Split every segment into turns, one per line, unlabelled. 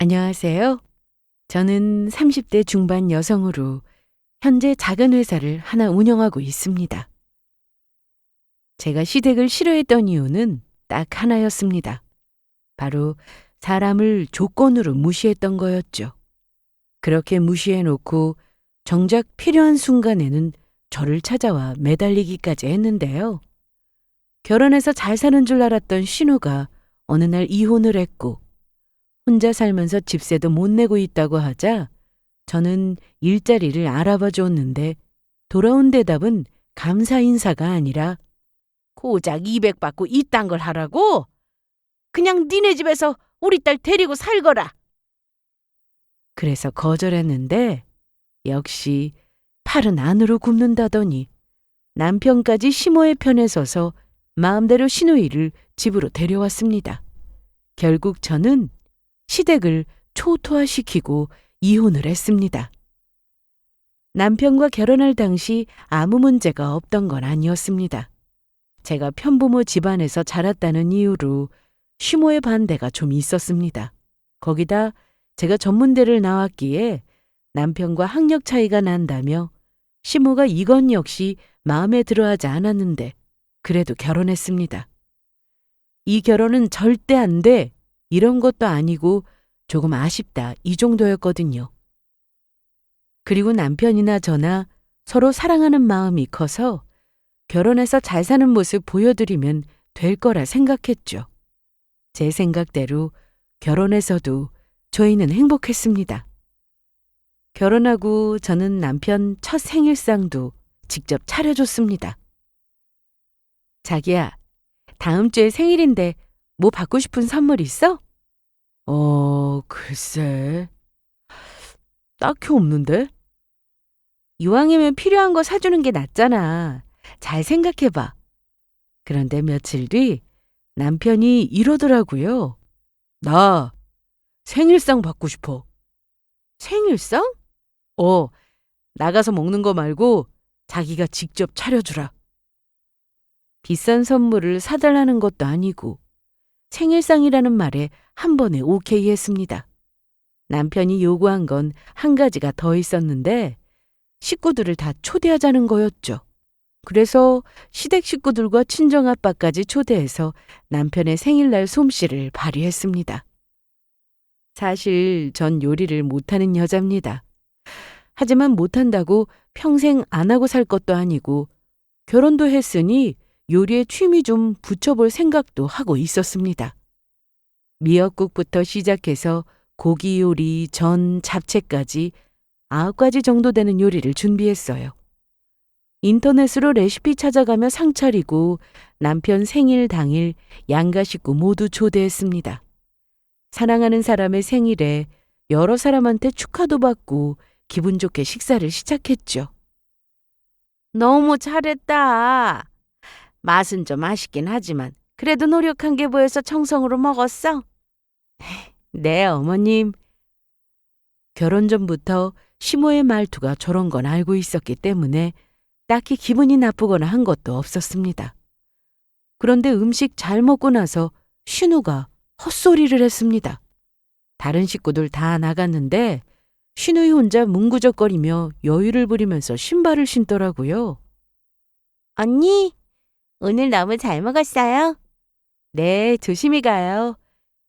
안녕하세요. 저는 30대 중반 여성으로 현재 작은 회사를 하나 운영하고 있습니다. 제가 시댁을 싫어했던 이유는 딱 하나였습니다. 바로 사람을 조건으로 무시했던 거였죠. 그렇게 무시해놓고 정작 필요한 순간에는 저를 찾아와 매달리기까지 했는데요. 결혼해서 잘 사는 줄 알았던 신우가 어느 날 이혼을 했고 혼자 살면서 집세도 못 내고 있다고 하자 저는 일자리를 알아봐 줬는데 돌아온 대답은 감사 인사가 아니라 고작 200 받고 이딴 걸 하라고? 그냥 니네 집에서 우리 딸 데리고 살거라. 그래서 거절했는데 역시 팔은 안으로 굽는다더니 남편까지 시모의 편에 서서 마음대로 시누이를 집으로 데려왔습니다. 결국 저는 시댁을 초토화시키고 이혼을 했습니다. 남편과 결혼할 당시 아무 문제가 없던 건 아니었습니다. 제가 편부모 집안에서 자랐다는 이유로 시모의 반대가 좀 있었습니다. 거기다 제가 전문대를 나왔기에 남편과 학력 차이가 난다며 시모가 이건 역시 마음에 들어하지 않았는데 그래도 결혼했습니다. 이 결혼은 절대 안 돼! 이런 것도 아니고 조금 아쉽다 이 정도였거든요. 그리고 남편이나 저나 서로 사랑하는 마음이 커서 결혼해서 잘 사는 모습 보여드리면 될 거라 생각했죠. 제 생각대로 결혼해서도 저희는 행복했습니다. 결혼하고 저는 남편 첫 생일상도 직접 차려줬습니다. 자기야, 다음 주에 생일인데 뭐 받고 싶은 선물 있어? 글쎄. 딱히 없는데? 이왕이면 필요한 거 사주는 게 낫잖아. 잘 생각해봐. 그런데 며칠 뒤 남편이 이러더라고요. 나 생일상 받고 싶어. 생일상? 나가서 먹는 거 말고 자기가 직접 차려주라. 비싼 선물을 사달라는 것도 아니고 생일상이라는 말에 한 번에 오케이 했습니다. 남편이 요구한 건 한 가지가 더 있었는데 식구들을 다 초대하자는 거였죠. 그래서 시댁 식구들과 친정아빠까지 초대해서 남편의 생일날 솜씨를 발휘했습니다. 사실 전 요리를 못하는 여자입니다. 하지만 못한다고 평생 안 하고 살 것도 아니고 결혼도 했으니 요리에 취미 좀 붙여볼 생각도 하고 있었습니다. 미역국부터 시작해서 고기 요리, 전, 잡채까지 9가지 정도 되는 요리를 준비했어요. 인터넷으로 레시피 찾아가며 상 차리고 남편 생일 당일 양가 식구 모두 초대했습니다. 사랑하는 사람의 생일에 여러 사람한테 축하도 받고 기분 좋게 식사를 시작했죠. 너무 잘했다. 맛은 좀 아쉽긴 하지만 그래도 노력한 게 보여서 정성으로 먹었어. 네, 어머님. 결혼 전부터 시모의 말투가 저런 건 알고 있었기 때문에 딱히 기분이 나쁘거나 한 것도 없었습니다. 그런데 음식 잘 먹고 나서 신우가 헛소리를 했습니다. 다른 식구들 다 나갔는데 신우이 혼자 뭉구적거리며 여유를 부리면서 신발을 신더라고요. 언니, 오늘 너무 잘 먹었어요. 네, 조심히 가요.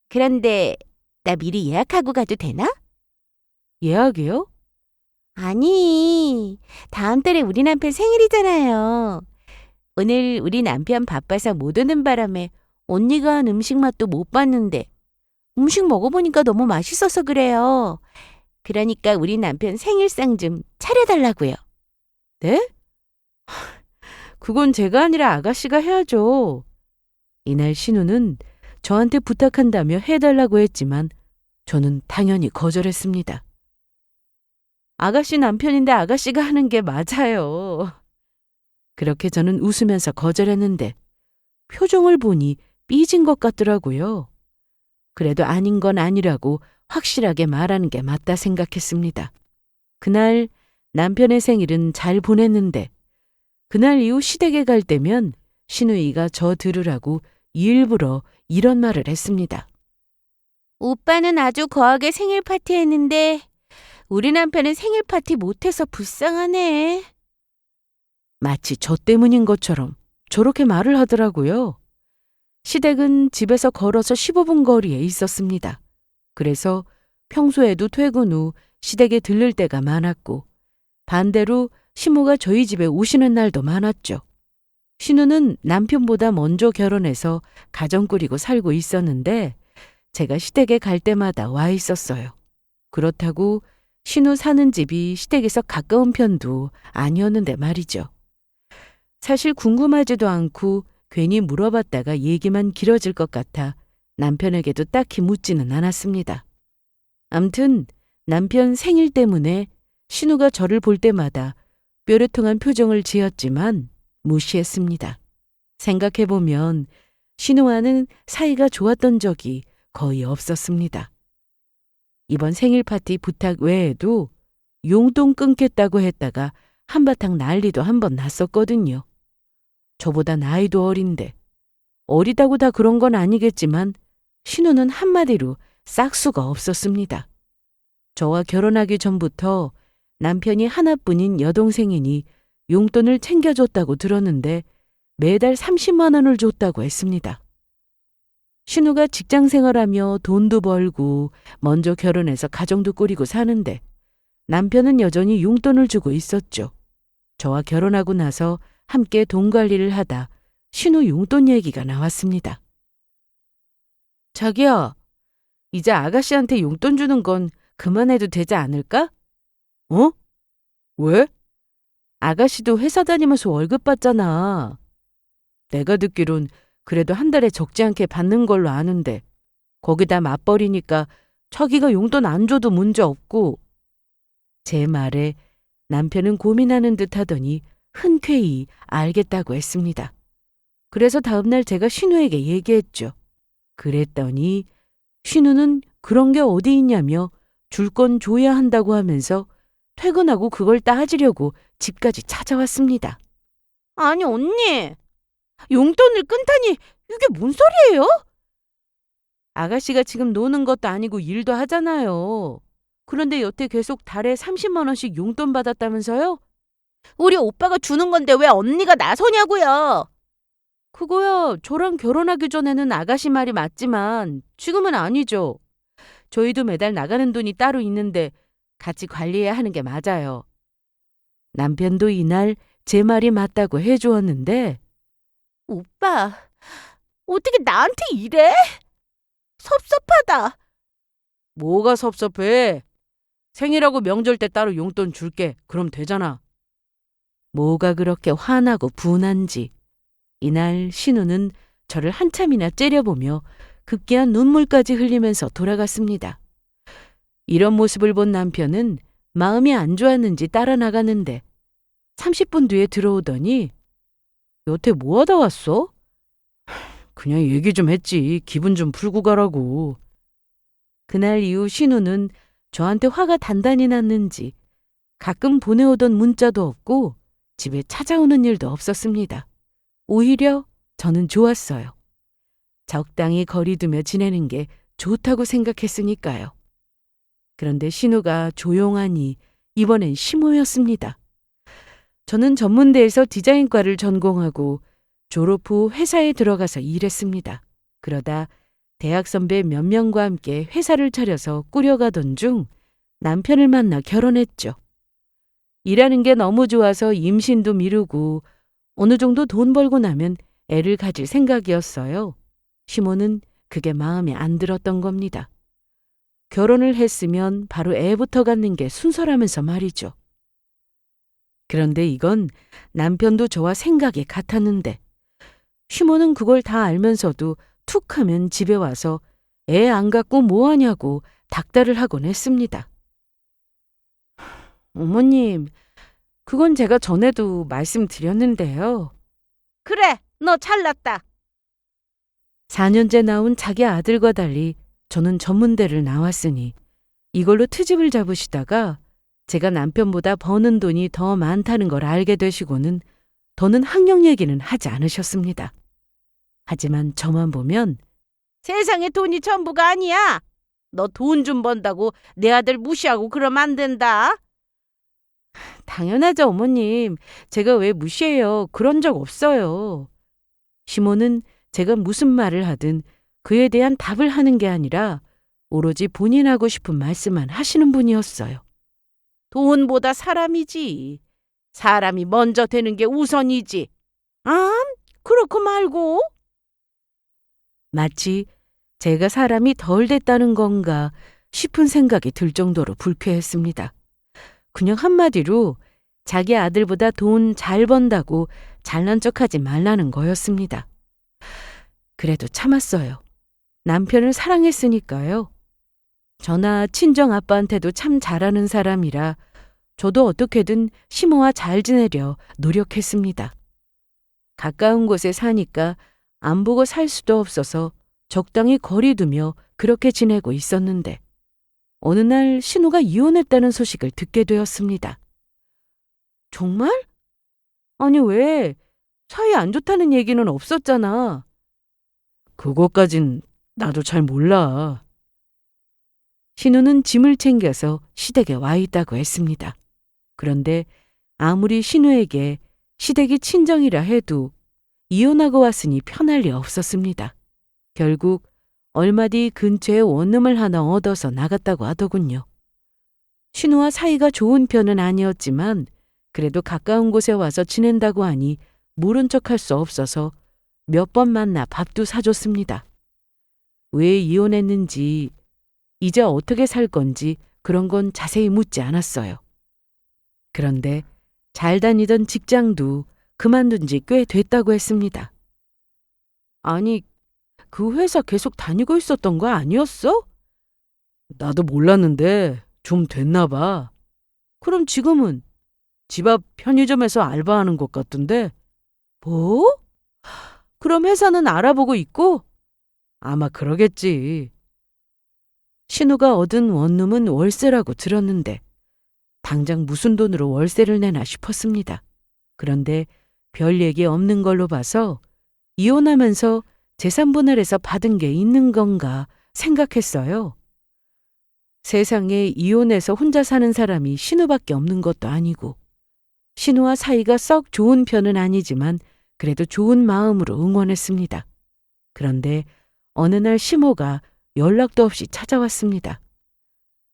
그런데 나 미리 예약하고 가도 되나? 예약이요? 아니, 다음 달에 우리 남편 생일이잖아요. 오늘 우리 남편 바빠서 못 오는 바람에 언니가 한 음식 맛도 못 봤는데 음식 먹어보니까 너무 맛있어서 그래요. 그러니까 우리 남편 생일상 좀 차려달라고요. 네? 그건 제가 아니라 아가씨가 해야죠. 이날 신우는 저한테 부탁한다며 해달라고 했지만 저는 당연히 거절했습니다. 아가씨 남편인데 아가씨가 하는 게 맞아요. 그렇게 저는 웃으면서 거절했는데 표정을 보니 삐진 것 같더라고요. 그래도 아닌 건 아니라고 확실하게 말하는 게 맞다 생각했습니다. 그날 남편의 생일은 잘 보냈는데 그날 이후 시댁에 갈 때면 시누이가 저 들으라고 일부러 이런 말을 했습니다.
오빠는 아주 거하게 생일 파티 했는데 우리 남편은 생일 파티 못해서 불쌍하네.
마치 저 때문인 것처럼 저렇게 말을 하더라고요. 시댁은 집에서 걸어서 15분 거리에 있었습니다. 그래서 평소에도 퇴근 후 시댁에 들를 때가 많았고 반대로 시모가 저희 집에 오시는 날도 많았죠. 신우는 남편보다 먼저 결혼해서 가정 꾸리고 살고 있었는데 제가 시댁에 갈 때마다 와 있었어요. 그렇다고 신우 사는 집이 시댁에서 가까운 편도 아니었는데 말이죠. 사실 궁금하지도 않고 괜히 물어봤다가 얘기만 길어질 것 같아 남편에게도 딱히 묻지는 않았습니다. 암튼 남편 생일 때문에 신우가 저를 볼 때마다 뾰루통한 표정을 지었지만 무시했습니다. 생각해보면 신우와는 사이가 좋았던 적이 거의 없었습니다. 이번 생일 파티 부탁 외에도 용돈 끊겠다고 했다가 한바탕 난리도 한 번 났었거든요. 저보다 나이도 어린데 어리다고 다 그런 건 아니겠지만 신우는 한마디로 싹수가 없었습니다. 저와 결혼하기 전부터 남편이 하나뿐인 여동생이니 용돈을 챙겨줬다고 들었는데 매달 30만 원을 줬다고 했습니다. 신우가 직장 생활하며 돈도 벌고 먼저 결혼해서 가정도 꾸리고 사는데 남편은 여전히 용돈을 주고 있었죠. 저와 결혼하고 나서 함께 돈 관리를 하다 신우 용돈 얘기가 나왔습니다. 자기야, 이제 아가씨한테 용돈 주는 건 그만해도 되지 않을까? 어? 왜? 아가씨도 회사 다니면서 월급 받잖아. 내가 듣기론 그래도 한 달에 적지 않게 받는 걸로 아는데 거기다 맞벌이니까 자기가 용돈 안 줘도 문제 없고. 제 말에 남편은 고민하는 듯 하더니 흔쾌히 알겠다고 했습니다. 그래서 다음날 제가 신우에게 얘기했죠. 그랬더니 신우는 그런 게 어디 있냐며 줄 건 줘야 한다고 하면서 퇴근하고 그걸 따지려고 집까지 찾아왔습니다.
아니, 언니. 용돈을 끊다니 이게 뭔 소리예요?
아가씨가 지금 노는 것도 아니고 일도 하잖아요. 그런데 여태 계속 달에 30만 원씩 용돈 받았다면서요?
우리 오빠가 주는 건데 왜 언니가 나서냐고요.
그거야 저랑 결혼하기 전에는 아가씨 말이 맞지만 지금은 아니죠. 저희도 매달 나가는 돈이 따로 있는데 같이 관리해야 하는 게 맞아요. 남편도 이날 제 말이 맞다고 해주었는데
오빠, 어떻게 나한테 이래? 섭섭하다.
뭐가 섭섭해? 생일하고 명절 때 따로 용돈 줄게. 그럼 되잖아. 뭐가 그렇게 화나고 분한지. 이날 신우는 저를 한참이나 째려보며 급기야 눈물까지 흘리면서 돌아갔습니다. 이런 모습을 본 남편은 마음이 안 좋았는지 따라 나가는데 30분 뒤에 들어오더니 여태 뭐 하다 왔어? 그냥 얘기 좀 했지. 기분 좀 풀고 가라고. 그날 이후 신우는 저한테 화가 단단히 났는지 가끔 보내오던 문자도 없고 집에 찾아오는 일도 없었습니다. 오히려 저는 좋았어요. 적당히 거리 두며 지내는 게 좋다고 생각했으니까요. 그런데 신우가 조용하니 이번엔 심오였습니다. 저는 전문대에서 디자인과를 전공하고 졸업 후 회사에 들어가서 일했습니다. 그러다 대학 선배 몇 명과 함께 회사를 차려서 꾸려가던 중 남편을 만나 결혼했죠. 일하는 게 너무 좋아서 임신도 미루고 어느 정도 돈 벌고 나면 애를 가질 생각이었어요. 시모는 그게 마음에 안 들었던 겁니다. 결혼을 했으면 바로 애부터 갖는 게 순서라면서 말이죠. 그런데 이건 남편도 저와 생각이 같았는데 시모는 그걸 다 알면서도 툭 하면 집에 와서 애 안 갖고 뭐 하냐고 닥달을 하곤 했습니다. 어머님, 그건 제가 전에도 말씀드렸는데요.
그래, 너 잘났다.
4년째 낳은 자기 아들과 달리 저는 전문대를 나왔으니 이걸로 트집을 잡으시다가 제가 남편보다 버는 돈이 더 많다는 걸 알게 되시고는 더는 학력 얘기는 하지 않으셨습니다. 하지만 저만 보면
세상에 돈이 전부가 아니야. 너 돈 좀 번다고 내 아들 무시하고 그러면 안 된다.
당연하죠, 어머님. 제가 왜 무시해요? 그런 적 없어요. 시모는 제가 무슨 말을 하든 그에 대한 답을 하는 게 아니라 오로지 본인 하고 싶은 말씀만 하시는 분이었어요.
돈보다 사람이지. 사람이 먼저 되는 게 우선이지. 아, 그렇고 말고.
마치 제가 사람이 덜 됐다는 건가 싶은 생각이 들 정도로 불쾌했습니다. 그냥 한마디로 자기 아들보다 돈 잘 번다고 잘난 척하지 말라는 거였습니다. 그래도 참았어요. 남편을 사랑했으니까요. 저나 친정 아빠한테도 참 잘하는 사람이라 저도 어떻게든 시모와 잘 지내려 노력했습니다. 가까운 곳에 사니까 안 보고 살 수도 없어서 적당히 거리 두며 그렇게 지내고 있었는데 어느 날 신우가 이혼했다는 소식을 듣게 되었습니다. 정말? 아니 왜? 사이 안 좋다는 얘기는 없었잖아. 그것까진 나도 잘 몰라. 신우는 짐을 챙겨서 시댁에 와 있다고 했습니다. 그런데 아무리 신우에게 시댁이 친정이라 해도 이혼하고 왔으니 편할 리 없었습니다. 결국 얼마 뒤 근처에 원룸을 하나 얻어서 나갔다고 하더군요. 신우와 사이가 좋은 편은 아니었지만 그래도 가까운 곳에 와서 지낸다고 하니 모른 척할 수 없어서 몇 번 만나 밥도 사줬습니다. 왜 이혼했는지, 이제 어떻게 살 건지 그런 건 자세히 묻지 않았어요. 그런데 잘 다니던 직장도 그만둔 지 꽤 됐다고 했습니다. 아니, 그 회사 계속 다니고 있었던 거 아니었어? 나도 몰랐는데 좀 됐나 봐. 그럼 지금은 집 앞 편의점에서 알바하는 것 같던데. 뭐? 그럼 회사는 알아보고 있고? 아마 그러겠지. 신우가 얻은 원룸은 월세라고 들었는데 당장 무슨 돈으로 월세를 내나 싶었습니다. 그런데 별 얘기 없는 걸로 봐서 이혼하면서 재산 분할해서 받은 게 있는 건가 생각했어요. 세상에 이혼해서 혼자 사는 사람이 신우밖에 없는 것도 아니고 신우와 사이가 썩 좋은 편은 아니지만 그래도 좋은 마음으로 응원했습니다. 그런데 어느 날 시모가 연락도 없이 찾아왔습니다.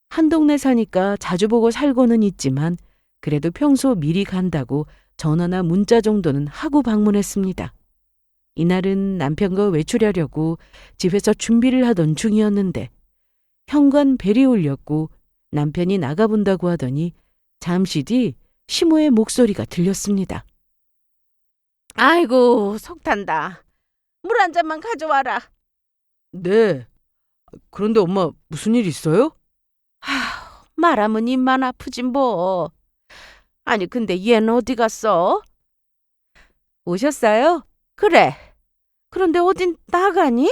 한 동네 사니까 자주 보고 살고는 있지만 그래도 평소 미리 간다고 전화나 문자 정도는 하고 방문했습니다. 이날은 남편과 외출하려고 집에서 준비를 하던 중이었는데 현관 벨이 울렸고 남편이 나가본다고 하더니 잠시 뒤 시모의 목소리가 들렸습니다.
아이고, 속 탄다. 물 한 잔만 가져와라.
네. 그런데 엄마 무슨 일 있어요?
말하면 입만 아프지 뭐. 아니, 근데 얘는 어디 갔어?
오셨어요?
그래. 그런데 어딘 나가니?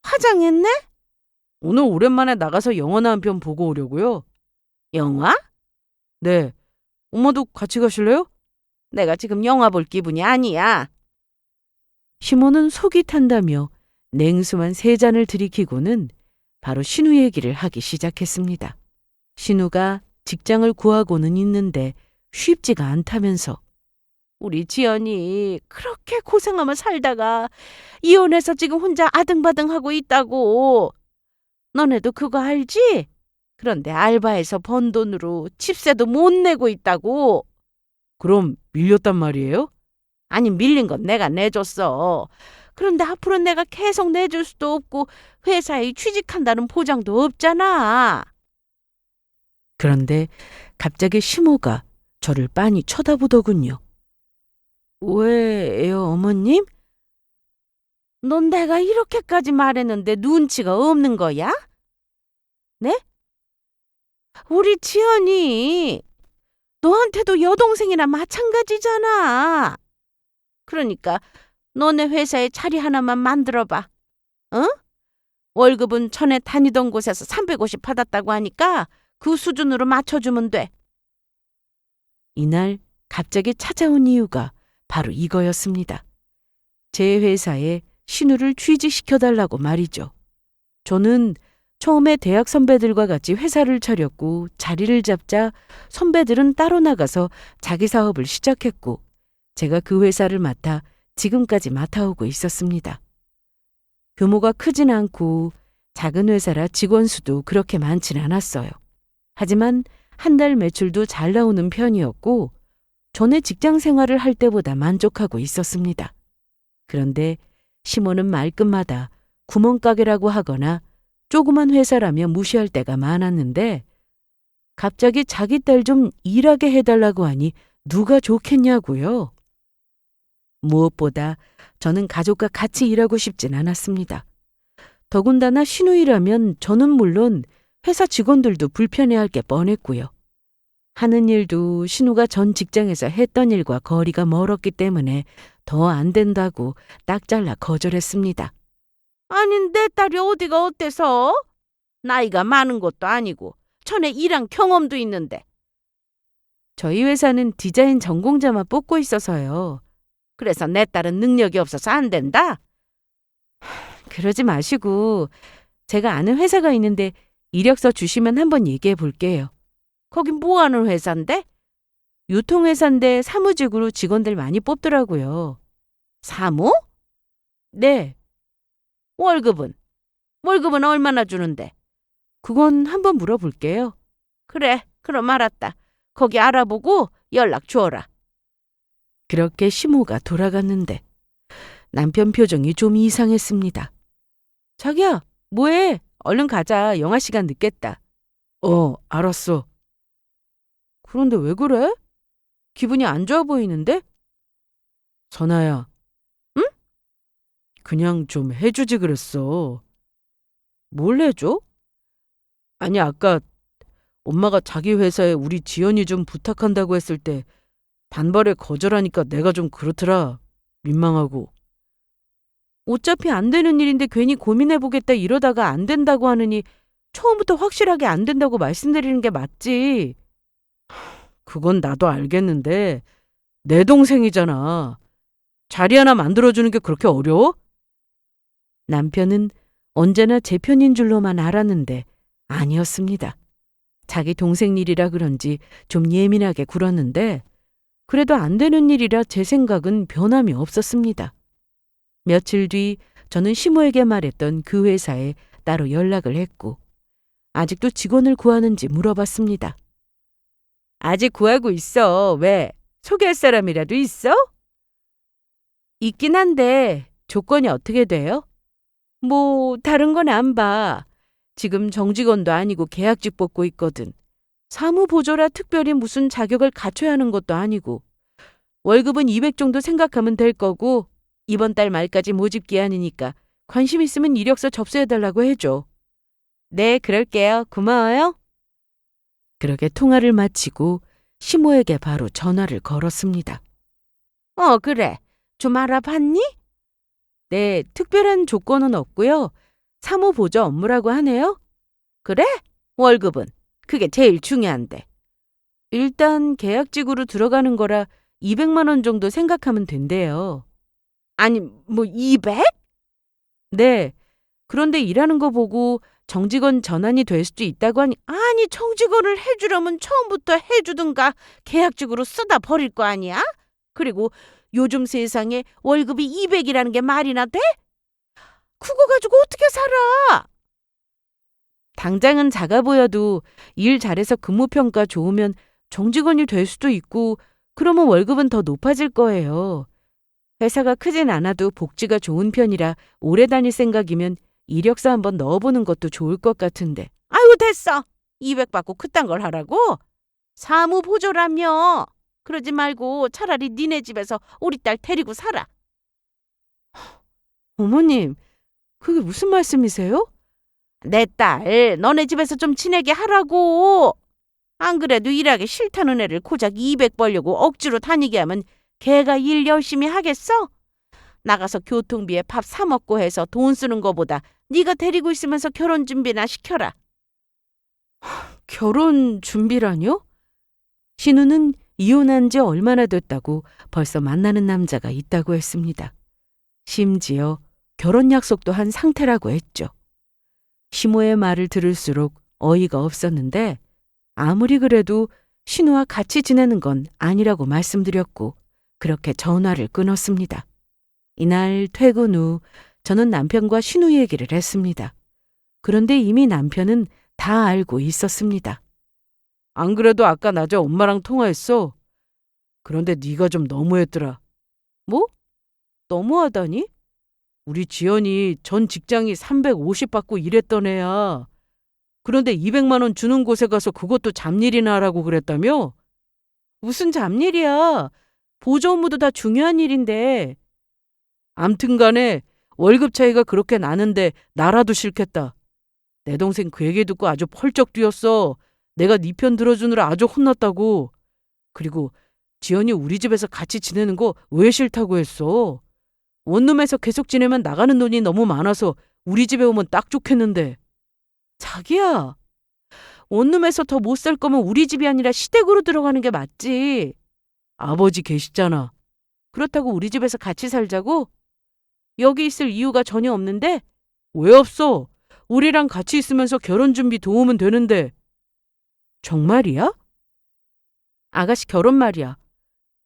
화장했네?
오늘 오랜만에 나가서 영화나 한 편 보고 오려고요.
영화?
네. 엄마도 같이 가실래요?
내가 지금 영화 볼 기분이 아니야.
시모는 속이 탄다며 냉수만 3잔을 들이키고는 바로 신우 얘기를 하기 시작했습니다. 신우가 직장을 구하고는 있는데 쉽지가 않다면서
우리 지연이 그렇게 고생하며 살다가 이혼해서 지금 혼자 아등바등하고 있다고. 너네도 그거 알지? 그런데 알바해서 번 돈으로 집세도 못 내고 있다고.
그럼 밀렸단 말이에요?
아니, 밀린 건 내가 내줬어. 그런데 앞으로 내가 계속 내줄 수도 없고 회사에 취직한다는 보장도 없잖아.
그런데 갑자기 시모가 저를 빤히 쳐다보더군요. 왜요, 어머님?
넌 내가 이렇게까지 말했는데 눈치가 없는 거야? 네? 우리 지연이 너한테도 여동생이나 마찬가지잖아. 그러니까 너네 회사에 자리 하나만 만들어봐. 응? 월급은 전에 다니던 곳에서 350 받았다고 하니까 그 수준으로 맞춰주면 돼.
이날 갑자기 찾아온 이유가 바로 이거였습니다. 제 회사에 신우를 취직시켜달라고 말이죠. 저는 처음에 대학 선배들과 같이 회사를 차렸고 자리를 잡자 선배들은 따로 나가서 자기 사업을 시작했고 제가 그 회사를 맡아 지금까지 맡아오고 있었습니다. 규모가 크진 않고 작은 회사라 직원 수도 그렇게 많진 않았어요. 하지만 한 달 매출도 잘 나오는 편이었고 전에 직장 생활을 할 때보다 만족하고 있었습니다. 그런데 시모는 말끝마다 구멍가게라고 하거나 조그만 회사라며 무시할 때가 많았는데 갑자기 자기 딸 좀 일하게 해달라고 하니 누가 좋겠냐고요. 무엇보다 저는 가족과 같이 일하고 싶진 않았습니다. 더군다나 신우이라면 저는 물론 회사 직원들도 불편해할 게 뻔했고요. 하는 일도 신우가 전 직장에서 했던 일과 거리가 멀었기 때문에 더 안 된다고 딱 잘라 거절했습니다.
아니, 내 딸이 어디가 어때서? 나이가 많은 것도 아니고 전에 일한 경험도 있는데.
저희 회사는 디자인 전공자만 뽑고 있어서요.
그래서 내 딸은 능력이 없어서 안 된다?
그러지 마시고 제가 아는 회사가 있는데 이력서 주시면 한번 얘기해 볼게요.
거긴 뭐 하는 회사인데?
유통회사인데 사무직으로 직원들 많이 뽑더라고요.
사무?
네,
월급은? 월급은 얼마나 주는데?
그건 한번 물어볼게요.
그래, 그럼 알았다. 거기 알아보고 연락 주어라.
그렇게 시모가 돌아갔는데 남편 표정이 좀 이상했습니다. 자기야, 뭐해? 얼른 가자. 영화 시간 늦겠다. 알았어. 그런데 왜 그래? 기분이 안 좋아 보이는데? 선아야. 응? 그냥 좀 해주지 그랬어. 뭘 해줘? 아니, 아까 엄마가 자기 회사에 우리 지연이 좀 부탁한다고 했을 때 단발에 거절하니까 내가 좀 그렇더라. 민망하고. 어차피 안 되는 일인데 괜히 고민해보겠다 이러다가 안 된다고 하느니 처음부터 확실하게 안 된다고 말씀드리는 게 맞지. 그건 나도 알겠는데 내 동생이잖아. 자리 하나 만들어주는 게 그렇게 어려워? 남편은 언제나 제 편인 줄로만 알았는데 아니었습니다. 자기 동생 일이라 그런지 좀 예민하게 굴었는데 그래도 안 되는 일이라 제 생각은 변함이 없었습니다. 며칠 뒤 저는 시모에게 말했던 그 회사에 따로 연락을 했고 아직도 직원을 구하는지 물어봤습니다. 아직 구하고 있어. 왜? 소개할 사람이라도 있어? 있긴 한데 조건이 어떻게 돼요? 뭐 다른 건 안 봐. 지금 정직원도 아니고 계약직 뽑고 있거든. 사무보조라 특별히 무슨 자격을 갖춰야 하는 것도 아니고 월급은 200 정도 생각하면 될 거고 이번 달 말까지 모집 기한이니까 관심 있으면 이력서 접수해달라고 해줘. 네, 그럴게요. 고마워요. 그렇게 통화를 마치고 시모에게 바로 전화를 걸었습니다.
그래. 좀 알아봤니?
네, 특별한 조건은 없고요. 사무보조 업무라고 하네요.
그래? 월급은? 그게 제일 중요한데.
일단 계약직으로 들어가는 거라 200만 원 정도 생각하면 된대요.
아니, 뭐 200?
네, 그런데 일하는 거 보고 정직원 전환이 될 수도 있다고 하니
아니, 정직원을 해주려면 처음부터 해주든가 계약직으로 쓰다 버릴 거 아니야? 그리고 요즘 세상에 월급이 200이라는 게 말이나 돼? 그거 가지고 어떻게 살아?
당장은 작아 보여도 일 잘해서 근무평가 좋으면 정직원이 될 수도 있고 그러면 월급은 더 높아질 거예요. 회사가 크진 않아도 복지가 좋은 편이라 오래 다닐 생각이면 이력서 한번 넣어보는 것도 좋을 것 같은데.
아유, 됐어. 200 받고 그딴 걸 하라고? 사무보조라며. 그러지 말고 차라리 니네 집에서 우리 딸 데리고 살아.
어머님, 그게 무슨 말씀이세요?
내 딸 너네 집에서 좀 지내게 하라고. 안 그래도 일하기 싫다는 애를 고작 200 벌려고 억지로 다니게 하면 걔가 일 열심히 하겠어? 나가서 교통비에 밥 사 먹고 해서 돈 쓰는 거보다 네가 데리고 있으면서 결혼 준비나 시켜라.
결혼 준비라뇨? 신우는 이혼한 지 얼마나 됐다고 벌써 만나는 남자가 있다고 했습니다. 심지어 결혼 약속도 한 상태라고 했죠. 시모의 말을 들을수록 어이가 없었는데 아무리 그래도 신우와 같이 지내는 건 아니라고 말씀드렸고 그렇게 전화를 끊었습니다. 이날 퇴근 후 저는 남편과 신우 얘기를 했습니다. 그런데 이미 남편은 다 알고 있었습니다. 안 그래도 아까 낮에 엄마랑 통화했어. 그런데 네가 좀 너무했더라. 뭐? 너무하다니? 우리 지연이 전 직장이 350 받고 일했던 애야. 그런데 200만 원 주는 곳에 가서 그것도 잡일이나 하라고 그랬다며? 무슨 잡일이야. 보조 업무도 다 중요한 일인데. 암튼 간에 월급 차이가 그렇게 나는데 나라도 싫겠다. 내 동생 그 얘기 듣고 아주 펄쩍 뛰었어. 내가 네 편 들어주느라 아주 혼났다고. 그리고 지연이 우리 집에서 같이 지내는 거 왜 싫다고 했어? 원룸에서 계속 지내면 나가는 돈이 너무 많아서 우리 집에 오면 딱 좋겠는데. 자기야, 원룸에서 더 못 살 거면 우리 집이 아니라 시댁으로 들어가는 게 맞지. 아버지 계시잖아. 그렇다고 우리 집에서 같이 살자고? 여기 있을 이유가 전혀 없는데? 왜 없어? 우리랑 같이 있으면서 결혼 준비 도우면 되는데. 정말이야? 아가씨 결혼 말이야.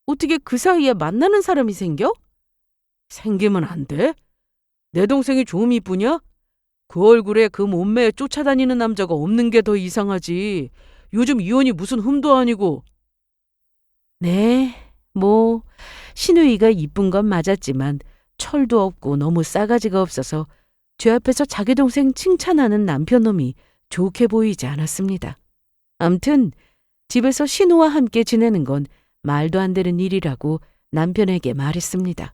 어떻게 그 사이에 만나는 사람이 생겨? 생기면 안 돼? 내 동생이 좀 이쁘냐? 그 얼굴에 그 몸매에 쫓아다니는 남자가 없는 게 더 이상하지. 요즘 이혼이 무슨 흠도 아니고. 네, 뭐 신우이가 이쁜 건 맞았지만 철도 없고 너무 싸가지가 없어서 제 앞에서 자기 동생 칭찬하는 남편놈이 좋게 보이지 않았습니다. 암튼 집에서 신우와 함께 지내는 건 말도 안 되는 일이라고 남편에게 말했습니다.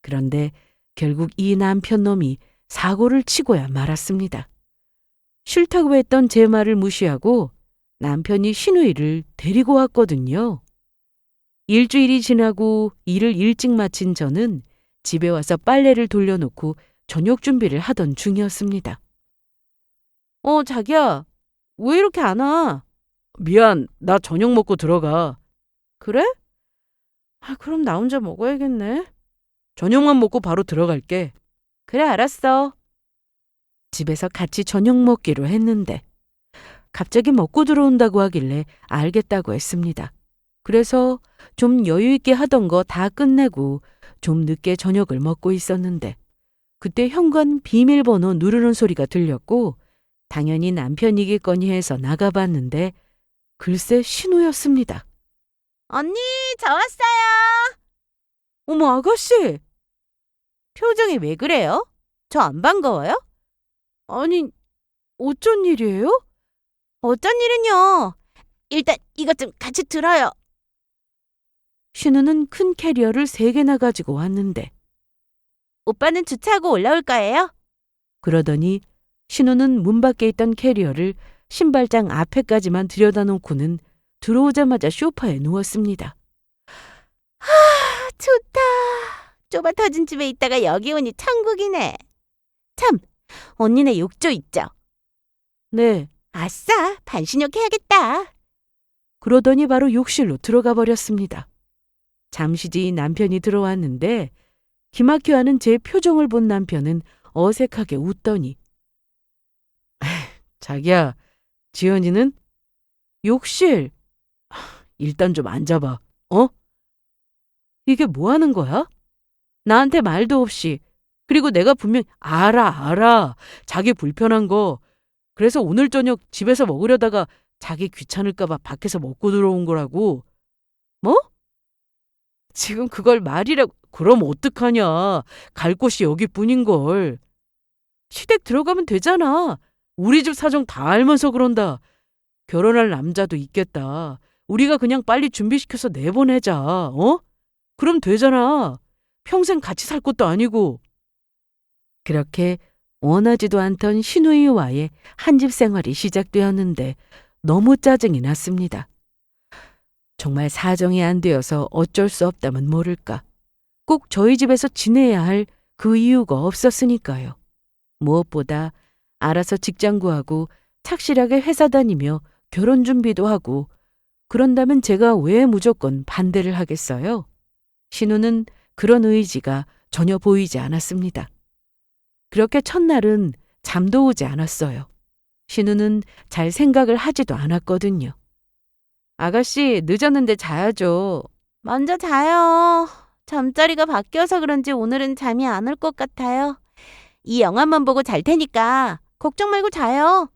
그런데 결국 이 남편놈이 사고를 치고야 말았습니다. 싫다고 했던 제 말을 무시하고 남편이 신우이를 데리고 왔거든요. 일주일이 지나고 일을 일찍 마친 저는 집에 와서 빨래를 돌려놓고 저녁 준비를 하던 중이었습니다. 자기야, 왜 이렇게 안 와? 미안, 나 저녁 먹고 들어가. 그래? 그럼 나 혼자 먹어야겠네. 저녁만 먹고 바로 들어갈게. 그래, 알았어. 집에서 같이 저녁 먹기로 했는데 갑자기 먹고 들어온다고 하길래 알겠다고 했습니다. 그래서 좀 여유 있게 하던 거 다 끝내고 좀 늦게 저녁을 먹고 있었는데 그때 현관 비밀번호 누르는 소리가 들렸고 당연히 남편이겠거니 해서 나가봤는데 글쎄 신우였습니다.
언니, 저 왔어요.
어머 아가씨!
표정이 왜 그래요? 저 안 반가워요?
아니 어쩐 일이에요?
어쩐 일은요. 일단 이것 좀 같이 들어요.
신우는 큰 캐리어를 3개나 가지고 왔는데
오빠는 주차하고 올라올 거예요?
그러더니 신우는 문 밖에 있던 캐리어를 신발장 앞에까지만 들여다놓고는 들어오자마자 소파에 누웠습니다.
좋다. 좁아 터진 집에 있다가 여기 오니 천국이네. 참, 언니네 욕조 있죠?
네.
아싸, 반신욕 해야겠다.
그러더니 바로 욕실로 들어가 버렸습니다. 잠시 뒤 남편이 들어왔는데 기막혀하는 제 표정을 본 남편은 어색하게 웃더니 자기야, 지연이는? 욕실. 일단 좀 앉아봐. 이게 뭐 하는 거야? 나한테 말도 없이. 그리고 내가 분명 알아. 자기 불편한 거. 그래서 오늘 저녁 집에서 먹으려다가 자기 귀찮을까 봐 밖에서 먹고 들어온 거라고. 뭐? 지금 그걸 말이라고. 그럼 어떡하냐. 갈 곳이 여기뿐인걸. 시댁 들어가면 되잖아. 우리 집 사정 다 알면서 그런다. 결혼할 남자도 있겠다. 우리가 그냥 빨리 준비시켜서 내보내자. 그럼 되잖아. 평생 같이 살 것도 아니고. 그렇게 원하지도 않던 신우이와의 한집 생활이 시작되었는데 너무 짜증이 났습니다. 정말 사정이 안 되어서 어쩔 수 없다면 모를까. 꼭 저희 집에서 지내야 할 그 이유가 없었으니까요. 무엇보다 알아서 직장 구하고 착실하게 회사 다니며 결혼 준비도 하고 그런다면 제가 왜 무조건 반대를 하겠어요? 신우는 그런 의지가 전혀 보이지 않았습니다. 그렇게 첫날은 잠도 오지 않았어요. 신우는 잘 생각을 하지도 않았거든요. 아가씨, 늦었는데 자야죠.
먼저 자요. 잠자리가 바뀌어서 그런지 오늘은 잠이 안 올 것 같아요. 이 영화만 보고 잘 테니까 걱정 말고 자요.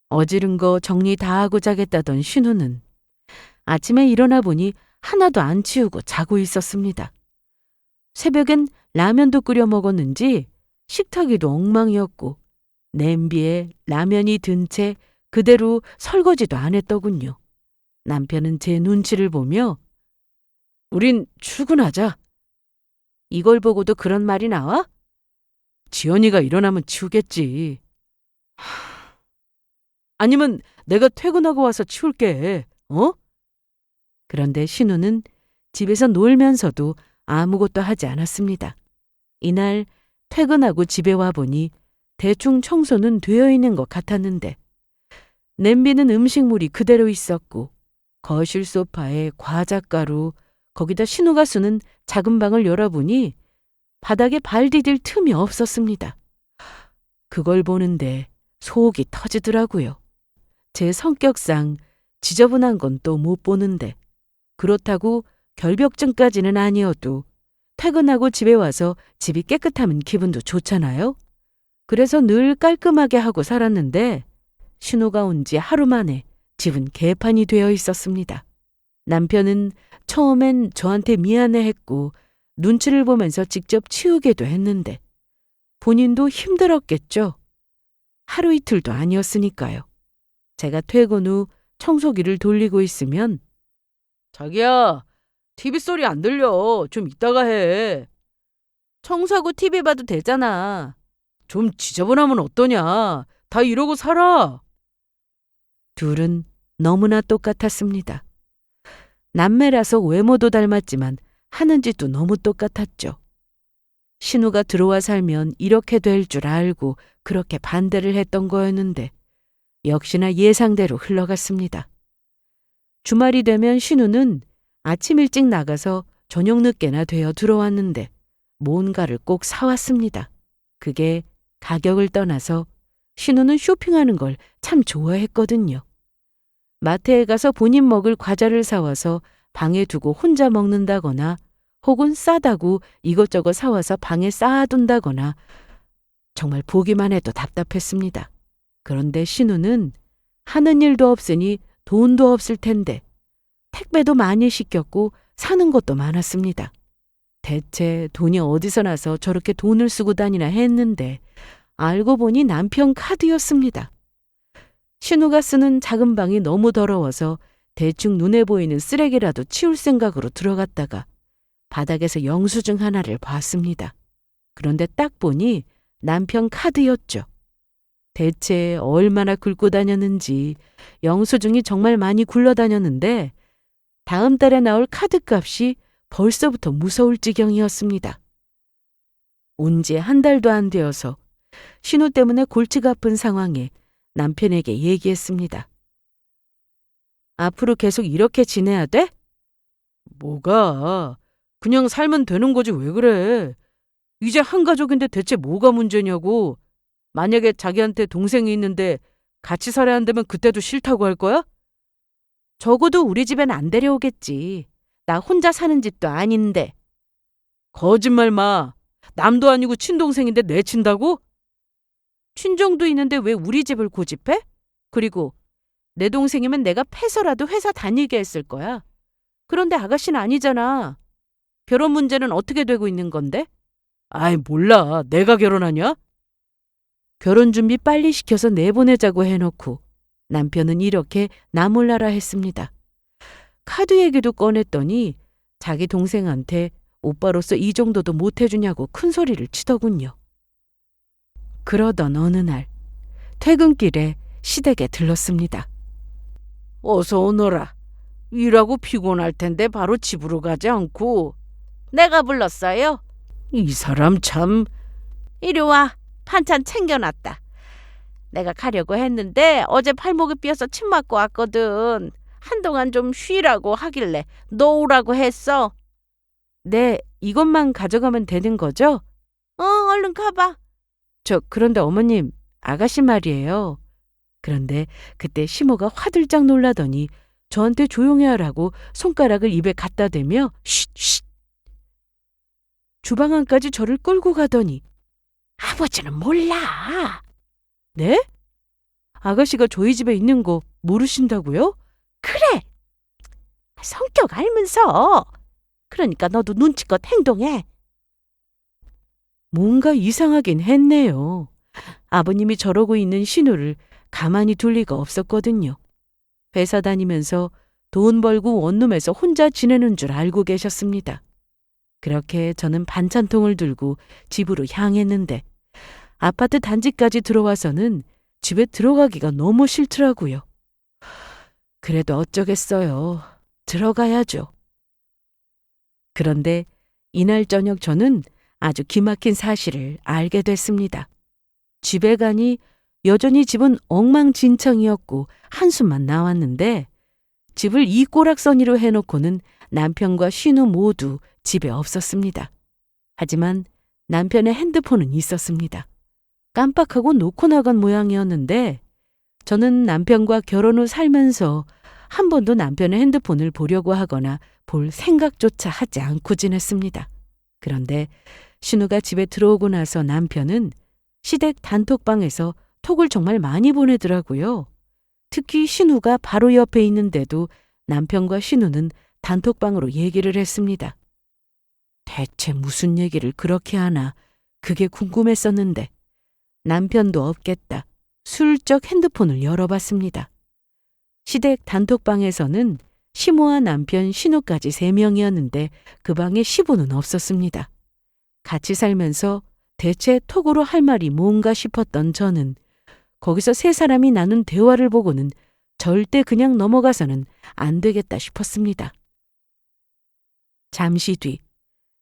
어지른 거 정리 다 하고 자겠다던 신우는 아침에 일어나 보니 하나도 안 치우고 자고 있었습니다. 새벽엔 라면도 끓여 먹었는지 식탁에도 엉망이었고 냄비에 라면이 든 채 그대로 설거지도 안 했더군요. 남편은 제 눈치를 보며 우린 출근하자. 이걸 보고도 그런 말이 나와? 지연이가 일어나면 치우겠지. 아니면 내가 퇴근하고 와서 치울게. 어? 그런데 신우는 집에서 놀면서도 아무것도 하지 않았습니다. 이날 퇴근하고 집에 와보니 대충 청소는 되어 있는 것 같았는데 냄비는 음식물이 그대로 있었고 거실 소파에 과자가루, 거기다 신우가 쓰는 작은 방을 열어보니 바닥에 발 디딜 틈이 없었습니다. 그걸 보는데 속이 터지더라고요. 제 성격상 지저분한 건 또 못 보는데 그렇다고 결벽증까지는 아니어도 퇴근하고 집에 와서 집이 깨끗하면 기분도 좋잖아요. 그래서 늘 깔끔하게 하고 살았는데 신우가 온 지 하루 만에 집은 개판이 되어 있었습니다. 남편은 처음엔 저한테 미안해했고 눈치를 보면서 직접 치우게도 했는데 본인도 힘들었겠죠. 하루 이틀도 아니었으니까요. 제가 퇴근 후 청소기를 돌리고 있으면 자기야, TV 소리 안 들려. 좀 이따가 해. 청소하고 TV 봐도 되잖아. 좀 지저분하면 어떠냐. 다 이러고 살아. 둘은 너무나 똑같았습니다. 남매라서 외모도 닮았지만 하는 짓도 너무 똑같았죠. 신우가 들어와 살면 이렇게 될 줄 알고 그렇게 반대를 했던 거였는데 역시나 예상대로 흘러갔습니다. 주말이 되면 신우는 아침 일찍 나가서 저녁 늦게나 되어 들어왔는데 뭔가를 꼭 사왔습니다. 그게 가격을 떠나서 신우는 쇼핑하는 걸 참 좋아했거든요. 마트에 가서 본인 먹을 과자를 사와서 방에 두고 혼자 먹는다거나 혹은 싸다고 이것저것 사와서 방에 쌓아둔다거나 정말 보기만 해도 답답했습니다. 그런데 신우는 하는 일도 없으니 돈도 없을 텐데 택배도 많이 시켰고 사는 것도 많았습니다. 대체 돈이 어디서 나서 저렇게 돈을 쓰고 다니나 했는데 알고 보니 남편 카드였습니다. 신우가 쓰는 작은 방이 너무 더러워서 대충 눈에 보이는 쓰레기라도 치울 생각으로 들어갔다가 바닥에서 영수증 하나를 봤습니다. 그런데 딱 보니 남편 카드였죠. 대체 얼마나 긁고 다녔는지 영수증이 정말 많이 굴러다녔는데 다음 달에 나올 카드값이 벌써부터 무서울 지경이었습니다. 온 지 한 달도 안 되어서 신우 때문에 골치가 아픈 상황에 남편에게 얘기했습니다. 앞으로 계속 이렇게 지내야 돼? 뭐가? 그냥 살면 되는 거지 왜 그래? 이제 한 가족인데 대체 뭐가 문제냐고. 만약에 자기한테 동생이 있는데 같이 살아야 한다면 그때도 싫다고 할 거야? 적어도 우리 집엔 안 데려오겠지. 나 혼자 사는 집도 아닌데. 거짓말 마. 남도 아니고 친동생인데 내친다고? 친정도 있는데 왜 우리 집을 고집해? 그리고 내 동생이면 내가 패서라도 회사 다니게 했을 거야. 그런데 아가씨는 아니잖아. 결혼 문제는 어떻게 되고 있는 건데? 아이 몰라. 내가 결혼하냐? 결혼 준비 빨리 시켜서 내보내자고 해놓고 남편은 이렇게 나 몰라라 했습니다. 카드 얘기도 꺼냈더니 자기 동생한테 오빠로서 이 정도도 못 해주냐고 큰 소리를 치더군요. 그러던 어느 날 퇴근길에 시댁에 들렀습니다. 어서 오너라. 일하고 피곤할 텐데 바로 집으로 가지 않고.
내가 불렀어요.
이 사람 참.
이리 와. 반찬 챙겨놨다. 내가 가려고 했는데 어제 팔목이 삐어서 침 맞고 왔거든. 한동안 좀 쉬라고 하길래 너 오라고 했어.
네, 이것만 가져가면 되는 거죠?
얼른 가봐.
그런데 어머님, 아가씨 말이에요. 그런데 그때 시모가 화들짝 놀라더니 저한테 조용히 하라고 손가락을 입에 갖다 대며 쉿, 쉿. 주방 안까지 저를 끌고 가더니
아버지는 몰라.
네? 아가씨가 저희 집에 있는 거 모르신다고요?
그래. 성격 알면서. 그러니까 너도 눈치껏 행동해.
뭔가 이상하긴 했네요. 아버님이 저러고 있는 신우를 가만히 둘 리가 없었거든요. 회사 다니면서 돈 벌고 원룸에서 혼자 지내는 줄 알고 계셨습니다. 그렇게 저는 반찬통을 들고 집으로 향했는데 아파트 단지까지 들어와서는 집에 들어가기가 너무 싫더라고요. 그래도 어쩌겠어요. 들어가야죠. 그런데 이날 저녁 저는 아주 기막힌 사실을 알게 됐습니다. 집에 가니 여전히 집은 엉망진창이었고 한숨만 나왔는데 집을 이 꼬락서니로 해놓고는 남편과 신우 모두 집에 없었습니다. 하지만 남편의 핸드폰은 있었습니다. 깜빡하고 놓고 나간 모양이었는데 저는 남편과 결혼 후 살면서 한 번도 남편의 핸드폰을 보려고 하거나 볼 생각조차 하지 않고 지냈습니다. 그런데 신우가 집에 들어오고 나서 남편은 시댁 단톡방에서 톡을 정말 많이 보내더라고요. 특히 신우가 바로 옆에 있는데도 남편과 신우는 단톡방으로 얘기를 했습니다. 대체 무슨 얘기를 그렇게 하나 그게 궁금했었는데 남편도 없겠다. 슬쩍 핸드폰을 열어봤습니다. 시댁 단톡방에서는 시모와 남편 신우까지 3명이었는데 그 방에 시부는 없었습니다. 같이 살면서 대체 톡으로 할 말이 뭔가 싶었던 저는 거기서 3사람이 나눈 대화를 보고는 절대 그냥 넘어가서는 안 되겠다 싶었습니다. 잠시 뒤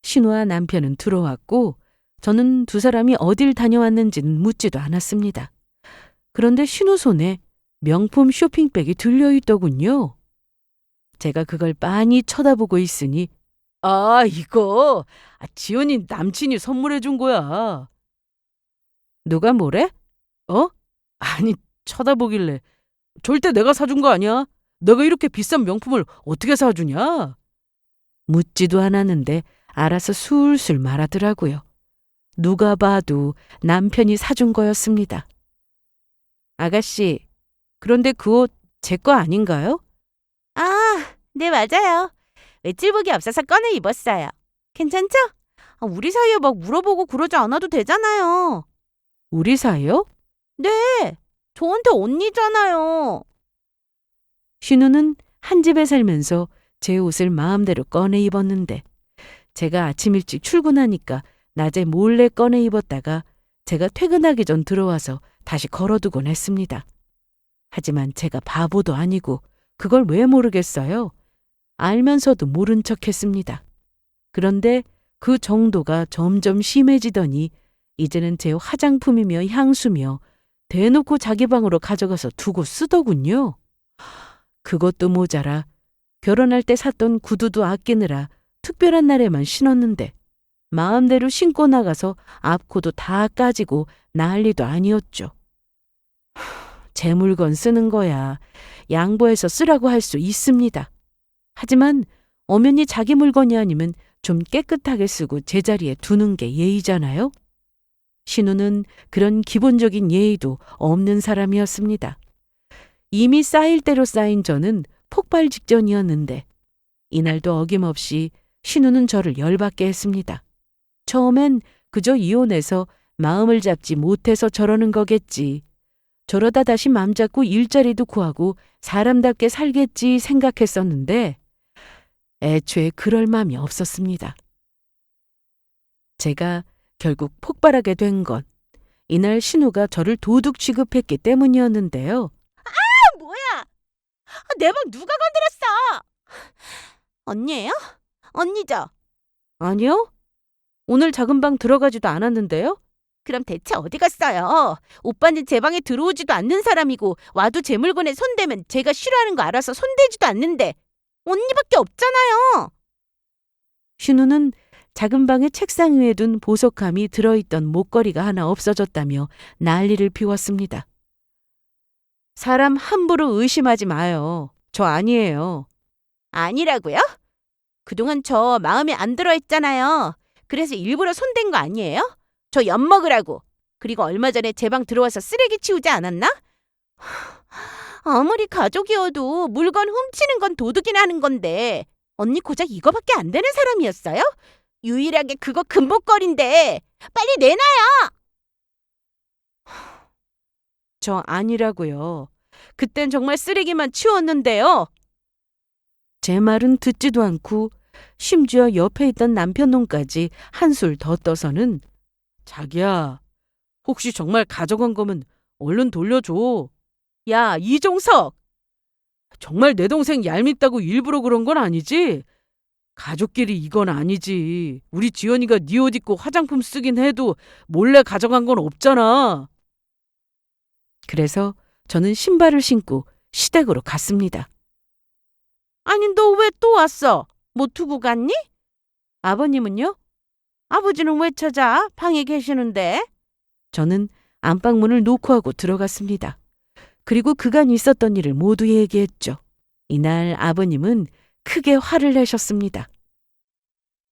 신우와 남편은 들어왔고 저는 2사람이 어딜 다녀왔는지는 묻지도 않았습니다. 그런데 신우 손에 명품 쇼핑백이 들려있더군요. 제가 그걸 빤히 쳐다보고 있으니 이거 지연이 남친이 선물해 준 거야. 누가 뭐래? 아니 쳐다보길래 절대 내가 사준 거 아니야. 내가 이렇게 비싼 명품을 어떻게 사주냐? 묻지도 않았는데 알아서 술술 말하더라고요. 누가 봐도 남편이 사준 거였습니다. 아가씨, 그런데 그 옷 제 거 아닌가요?
네, 맞아요. 외출복이 없어서 꺼내 입었어요. 괜찮죠? 우리 사이에 막 물어보고 그러지 않아도 되잖아요.
우리 사이요?
네, 저한테 언니잖아요.
신우는 한 집에 살면서 제 옷을 마음대로 꺼내 입었는데 제가 아침 일찍 출근하니까 낮에 몰래 꺼내 입었다가 제가 퇴근하기 전 들어와서 다시 걸어두곤 했습니다. 하지만 제가 바보도 아니고 그걸 왜 모르겠어요? 알면서도 모른 척 했습니다. 그런데 그 정도가 점점 심해지더니 이제는 제 화장품이며 향수며 대놓고 자기 방으로 가져가서 두고 쓰더군요. 그것도 모자라 결혼할 때 샀던 구두도 아끼느라 특별한 날에만 신었는데 마음대로 신고 나가서 앞코도 다 까지고 난리도 아니었죠. 제 물건 쓰는 거야 양보해서 쓰라고 할 수 있습니다. 하지만 엄연히 자기 물건이 아니면 좀 깨끗하게 쓰고 제자리에 두는 게 예의잖아요. 신우는 그런 기본적인 예의도 없는 사람이었습니다. 이미 쌓일 대로 쌓인 저는 폭발 직전이었는데 이날도 어김없이 신우는 저를 열받게 했습니다. 처음엔 그저 이혼해서 마음을 잡지 못해서 저러는 거겠지. 저러다 다시 맘 잡고 일자리도 구하고 사람답게 살겠지 생각했었는데 애초에 그럴 마음이 없었습니다. 제가 결국 폭발하게 된 건 이날 신우가 저를 도둑 취급했기 때문이었는데요.
뭐야? 내 방 누가 건드렸어? 언니예요? 언니죠?
아니요? 오늘 작은 방 들어가지도 않았는데요?
그럼 대체 어디 갔어요? 오빠는 제 방에 들어오지도 않는 사람이고 와도 제 물건에 손대면 제가 싫어하는 거 알아서 손대지도 않는데 언니밖에 없잖아요.
신우는 작은 방의 책상 위에 둔 보석함이 들어있던 목걸이가 하나 없어졌다며 난리를 피웠습니다. 사람 함부로 의심하지 마요. 저 아니에요.
아니라고요? 그동안 저 마음에 안 들어 했잖아요. 그래서 일부러 손댄 거 아니에요? 저 엿먹으라고. 그리고 얼마 전에 제 방 들어와서 쓰레기 치우지 않았나? 아무리 가족이어도 물건 훔치는 건 도둑이나 하는 건데 언니 고작 이거밖에 안 되는 사람이었어요? 유일하게 그거 금목걸인데 빨리 내놔!
저 아니라고요. 그땐 정말 쓰레기만 치웠는데요. 제 말은 듣지도 않고 심지어 옆에 있던 남편 놈까지 한술 더 떠서는 자기야, 혹시 정말 가져간 거면 얼른 돌려줘. 야, 이종석! 정말 내 동생 얄밉다고 일부러 그런 건 아니지? 가족끼리 이건 아니지. 우리 지연이가 네 옷 입고 화장품 쓰긴 해도 몰래 가져간 건 없잖아. 그래서 저는 신발을 신고 시댁으로 갔습니다.
아니 너 왜 또 왔어? 뭐 두고 갔니?
아버님은요?
아버지는 왜 찾아? 방에 계시는데.
저는 안방문을 노크하고 들어갔습니다. 그리고 그간 있었던 일을 모두 얘기했죠. 이날 아버님은 크게 화를 내셨습니다.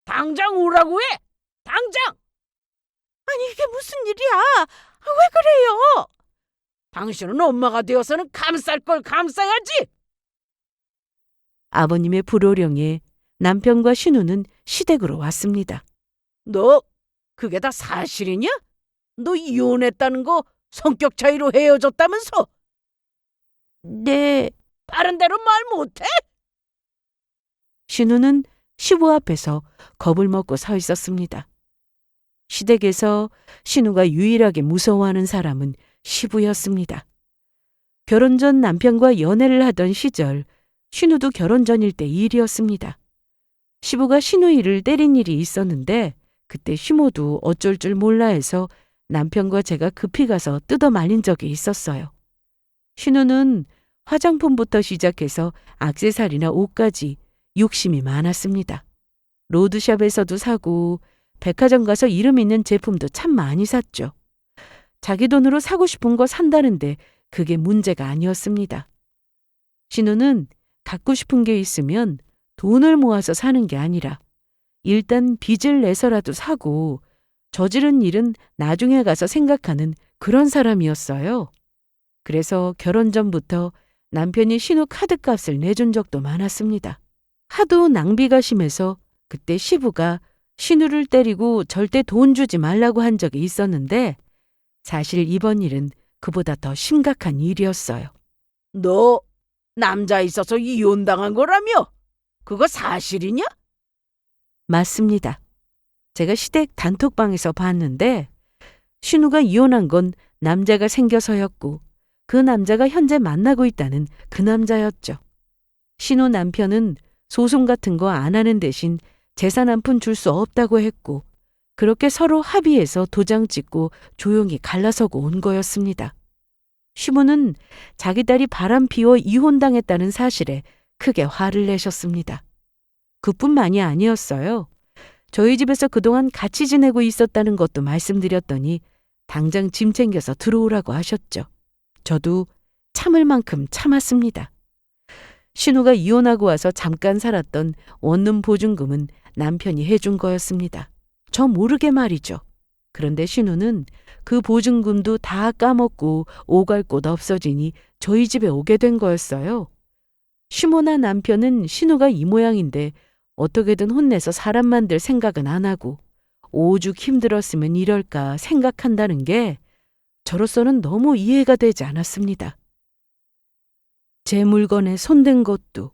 당장 오라고 해! 당장! 아니 이게 무슨 일이야? 왜 그래요? 당신은 엄마가 되어서는 감쌀 걸 감싸야지!
아버님의 불호령에 남편과 신우는 시댁으로 왔습니다.
너 그게 다 사실이냐? 너 이혼했다는 거 성격 차이로 헤어졌다면서?
네.
다른 데로 말 못해?
신우는 시부 앞에서 겁을 먹고 서 있었습니다. 시댁에서 신우가 유일하게 무서워하는 사람은 시부였습니다. 결혼 전 남편과 연애를 하던 시절, 신우도 결혼 전일 때 일이었습니다. 시부가 신우이를 때린 일이 있었는데 그때 시모도 어쩔 줄 몰라 해서 남편과 제가 급히 가서 뜯어 말린 적이 있었어요. 신우는 화장품부터 시작해서 액세서리나 옷까지 욕심이 많았습니다. 로드샵에서도 사고 백화점 가서 이름 있는 제품도 참 많이 샀죠. 자기 돈으로 사고 싶은 거 산다는데 그게 문제가 아니었습니다. 신우는 갖고 싶은 게 있으면 돈을 모아서 사는 게 아니라 일단 빚을 내서라도 사고 저지른 일은 나중에 가서 생각하는 그런 사람이었어요. 그래서 결혼 전부터 남편이 신우 카드값을 내준 적도 많았습니다. 하도 낭비가 심해서 그때 시부가 신우를 때리고 절대 돈 주지 말라고 한 적이 있었는데 사실 이번 일은 그보다 더 심각한 일이었어요.
너 남자 있어서 이혼당한 거라며? 그거 사실이냐?
맞습니다. 제가 시댁 단톡방에서 봤는데 신우가 이혼한 건 남자가 생겨서였고 그 남자가 현재 만나고 있다는 그 남자였죠. 신우 남편은 소송 같은 거 안 하는 대신 재산 한 푼 줄 수 없다고 했고 그렇게 서로 합의해서 도장 찍고 조용히 갈라서고 온 거였습니다. 시부는 자기 딸이 바람 피워 이혼당했다는 사실에 크게 화를 내셨습니다. 그뿐만이 아니었어요. 저희 집에서 그동안 같이 지내고 있었다는 것도 말씀드렸더니 당장 짐 챙겨서 들어오라고 하셨죠. 저도 참을 만큼 참았습니다. 신우가 이혼하고 와서 잠깐 살았던 원룸 보증금은 남편이 해준 거였습니다. 저 모르게 말이죠. 그런데 신우는 그 보증금도 다 까먹고 오갈 곳 없어지니 저희 집에 오게 된 거였어요. 시모나 남편은 신우가 이 모양인데 어떻게든 혼내서 사람 만들 생각은 안 하고 오죽 힘들었으면 이럴까 생각한다는 게 저로서는 너무 이해가 되지 않았습니다. 제 물건에 손댄 것도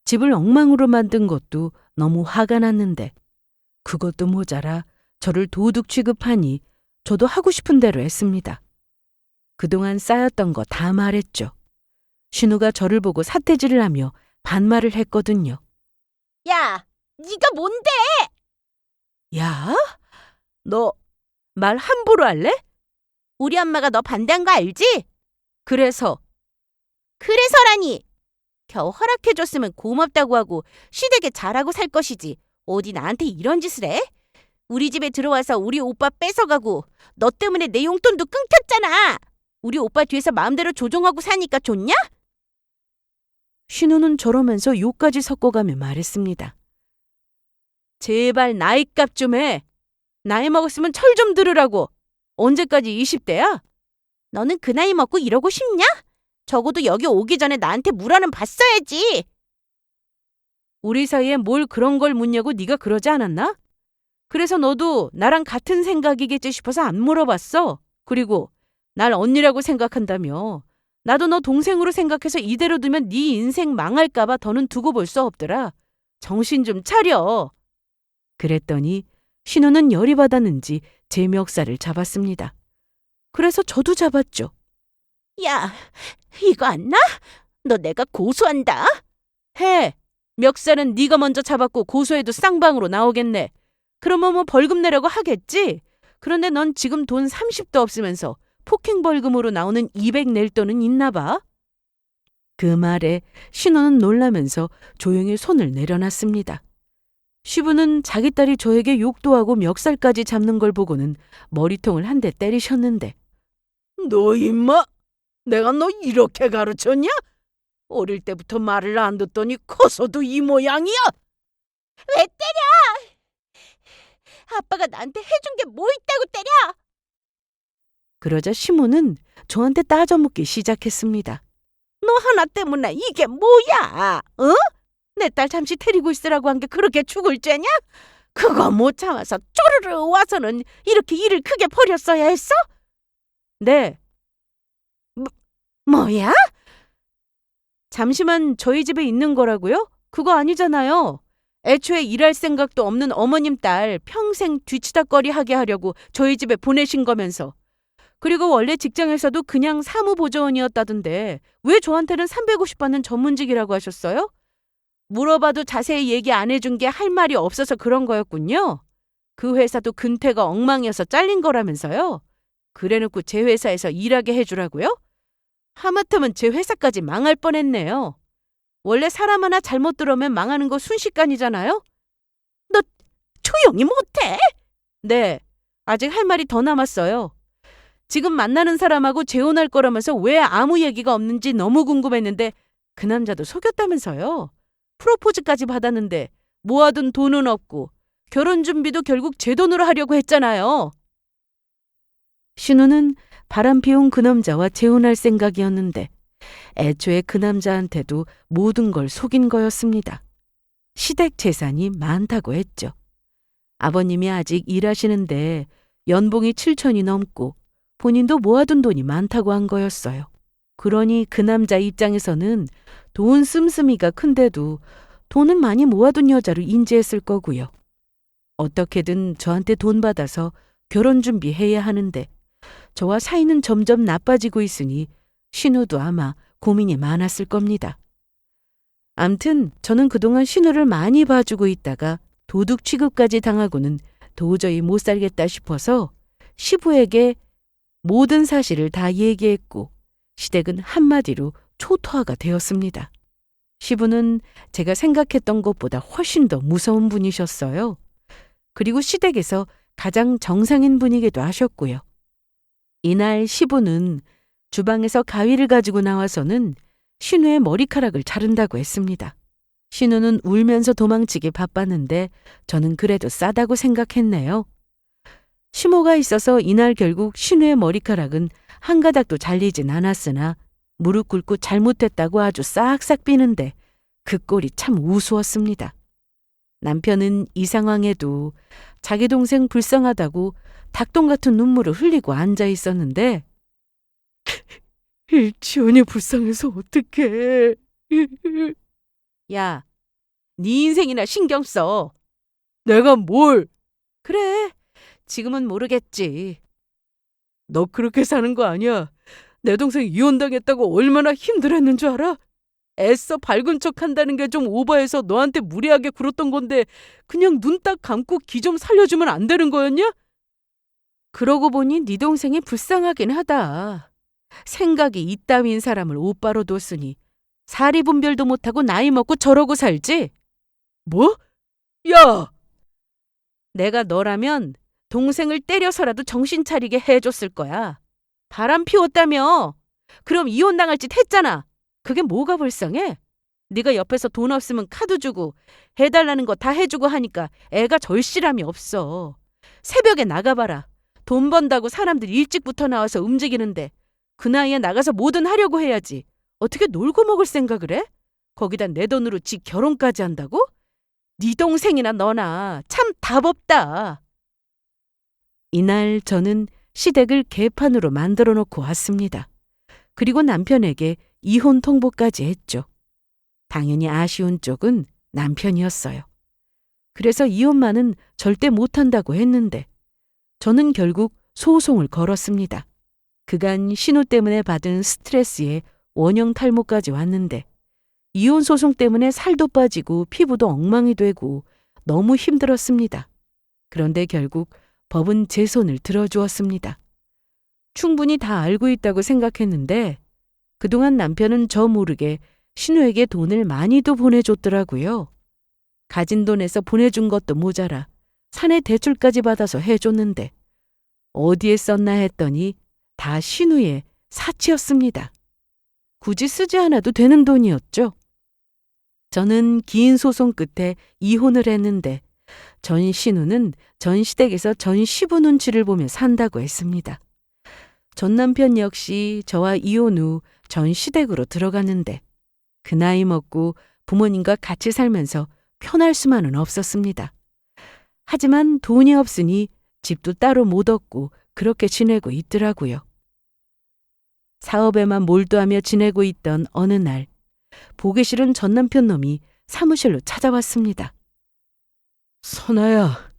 집을 엉망으로 만든 것도 너무 화가 났는데 그것도 모자라 저를 도둑 취급하니 저도 하고 싶은 대로 했습니다. 그동안 쌓였던 거 다 말했죠. 신우가 저를 보고 삿대질을 하며 반말을 했거든요.
야, 네가 뭔데?
야? 너 말 함부로 할래?
우리 엄마가 너 반대한 거 알지?
그래서
그래서라니. 겨우 허락해줬으면 고맙다고 하고 시댁에 잘하고 살 것이지. 어디 나한테 이런 짓을 해? 우리 집에 들어와서 우리 오빠 뺏어가고 너 때문에 내 용돈도 끊겼잖아. 우리 오빠 뒤에서 마음대로 조종하고 사니까 좋냐?
신우는 저러면서 욕까지 섞어가며 말했습니다. 제발 나이값 좀 해. 나이 먹었으면 철 좀 들으라고. 언제까지 20대야?
너는 그 나이 먹고 이러고 싶냐? 적어도 여기 오기 전에 나한테 물어는 봤어야지.
우리 사이에 뭘 그런 걸 묻냐고 네가 그러지 않았나? 그래서 너도 나랑 같은 생각이겠지 싶어서 안 물어봤어. 그리고 날 언니라고 생각한다며. 나도 너 동생으로 생각해서 이대로 두면 네 인생 망할까 봐 더는 두고 볼 수 없더라. 정신 좀 차려. 그랬더니 신우는 열이 받았는지 제 멱살을 잡았습니다. 그래서 저도 잡았죠.
야, 이거 안 나? 너 내가 고소한다.
해. 멱살은 네가 먼저 잡았고 고소해도 쌍방으로 나오겠네. 그러면 뭐 벌금 내라고 하겠지? 그런데 넌 지금 돈 30도 없으면서 폭행 벌금으로 나오는 200 낼 돈은 있나 봐? 그 말에 신우는 놀라면서 조용히 손을 내려놨습니다. 시부는 자기 딸이 저에게 욕도 하고 멱살까지 잡는 걸 보고는 머리통을 한 대 때리셨는데 너 임마! 내가 너 이렇게 가르쳤냐? 어릴 때부터 말을 안 듣더니 커서도 이 모양이야?
왜 때려? 아빠가 나한테 해준 게 뭐 있다고 때려?
그러자 시모는 저한테 따져묻기 시작했습니다.
너 하나 때문에 이게 뭐야? 어? 내 딸 잠시 데리고 있으라고 한 게 그렇게 죽을 죄냐? 그거 못 참아서 쪼르르 와서는 이렇게 일을 크게 벌였어야 했어?
네,
뭐야?
잠시만 저희 집에 있는 거라고요? 그거 아니잖아요. 애초에 일할 생각도 없는 어머님 딸 평생 뒤치다꺼리 하게 하려고 저희 집에 보내신 거면서. 그리고 원래 직장에서도 그냥 사무보조원이었다던데 왜 저한테는 350 받는 전문직이라고 하셨어요? 물어봐도 자세히 얘기 안 해준 게 할 말이 없어서 그런 거였군요. 그 회사도 근태가 엉망이어서 잘린 거라면서요. 그래놓고 제 회사에서 일하게 해주라고요? 하마터면 제 회사까지 망할 뻔했네요. 원래 사람 하나 잘못 들어오면 망하는 거 순식간이잖아요?
너 조용히 못해?
네, 아직 할 말이 더 남았어요. 지금 만나는 사람하고 재혼할 거라면서 왜 아무 얘기가 없는지 너무 궁금했는데 그 남자도 속였다면서요. 프로포즈까지 받았는데 모아둔 돈은 없고 결혼 준비도 결국 제 돈으로 하려고 했잖아요. 신우는 바람 피운 그 남자와 재혼할 생각이었는데 애초에 그 남자한테도 모든 걸 속인 거였습니다. 시댁 재산이 많다고 했죠. 아버님이 아직 일하시는데 연봉이 7천이 넘고 본인도 모아둔 돈이 많다고 한 거였어요. 그러니 그 남자 입장에서는 돈 씀씀이가 큰데도 돈은 많이 모아둔 여자로 인지했을 거고요. 어떻게든 저한테 돈 받아서 결혼 준비해야 하는데 저와 사이는 점점 나빠지고 있으니 신우도 아마 고민이 많았을 겁니다. 암튼 저는 그동안 신우를 많이 봐주고 있다가 도둑 취급까지 당하고는 도저히 못 살겠다 싶어서 시부에게 모든 사실을 다 얘기했고 시댁은 한마디로 초토화가 되었습니다. 시부는 제가 생각했던 것보다 훨씬 더 무서운 분이셨어요. 그리고 시댁에서 가장 정상인 분이기도 하셨고요. 이날 시부는 주방에서 가위를 가지고 나와서는 신우의 머리카락을 자른다고 했습니다. 신우는 울면서 도망치기 바빴는데 저는 그래도 싸다고 생각했네요. 시모가 있어서 이날 결국 신우의 머리카락은 한 가닥도 잘리진 않았으나 무릎 꿇고 잘못했다고 아주 싹싹 비는데 그 꼴이 참 우스웠습니다. 남편은 이 상황에도 자기 동생 불쌍하다고 닭똥 같은 눈물을 흘리고 앉아 있었는데 지연이 불쌍해서 어떡해. 야, 네 인생이나 신경 써. 내가 뭘. 그래, 지금은 모르겠지. 너 그렇게 사는 거 아니야. 내 동생 이혼당했다고 얼마나 힘들었는 줄 알아? 애써 밝은 척 한다는 게 좀 오버해서 너한테 무례하게 굴었던 건데 그냥 눈 딱 감고 기 좀 살려주면 안 되는 거였냐? 그러고 보니 네 동생이 불쌍하긴 하다. 생각이 이따위인 사람을 오빠로 뒀으니 사리 분별도 못하고 나이 먹고 저러고 살지? 뭐? 야!
내가 너라면 동생을 때려서라도 정신 차리게 해줬을 거야. 바람 피웠다며. 그럼 이혼당할 짓 했잖아. 그게 뭐가 불쌍해? 네가 옆에서 돈 없으면 카드 주고 해달라는 거 다 해주고 하니까 애가 절실함이 없어. 새벽에 나가봐라. 돈 번다고 사람들 일찍부터 나와서 움직이는데 그 나이에 나가서 뭐든 하려고 해야지. 어떻게 놀고 먹을 생각을 해? 거기다 내 돈으로 지 결혼까지 한다고? 네 동생이나 너나 참 답 없다.
이날 저는 시댁을 개판으로 만들어 놓고 왔습니다. 그리고 남편에게 이혼 통보까지 했죠. 당연히 아쉬운 쪽은 남편이었어요. 그래서 이혼만은 절대 못한다고 했는데 저는 결국 소송을 걸었습니다. 그간 신우 때문에 받은 스트레스에 원형 탈모까지 왔는데 이혼 소송 때문에 살도 빠지고 피부도 엉망이 되고 너무 힘들었습니다. 그런데 결국 법은 제 손을 들어주었습니다. 충분히 다 알고 있다고 생각했는데 그동안 남편은 저 모르게 신우에게 돈을 많이도 보내줬더라고요. 가진 돈에서 보내준 것도 모자라 사내 대출까지 받아서 해줬는데 어디에 썼나 했더니 다 신우의 사치였습니다. 굳이 쓰지 않아도 되는 돈이었죠. 저는 긴 소송 끝에 이혼을 했는데 전 신우는 전 시댁에서 전 시부 눈치를 보며 산다고 했습니다. 전 남편 역시 저와 이혼 후 전 시댁으로 들어갔는데 그 나이 먹고 부모님과 같이 살면서 편할 수만은 없었습니다. 하지만 돈이 없으니 집도 따로 못 얻고 그렇게 지내고 있더라고요. 사업에만 몰두하며 지내고 있던 어느 날 보기 싫은 전 남편 놈이 사무실로 찾아왔습니다.
선아야.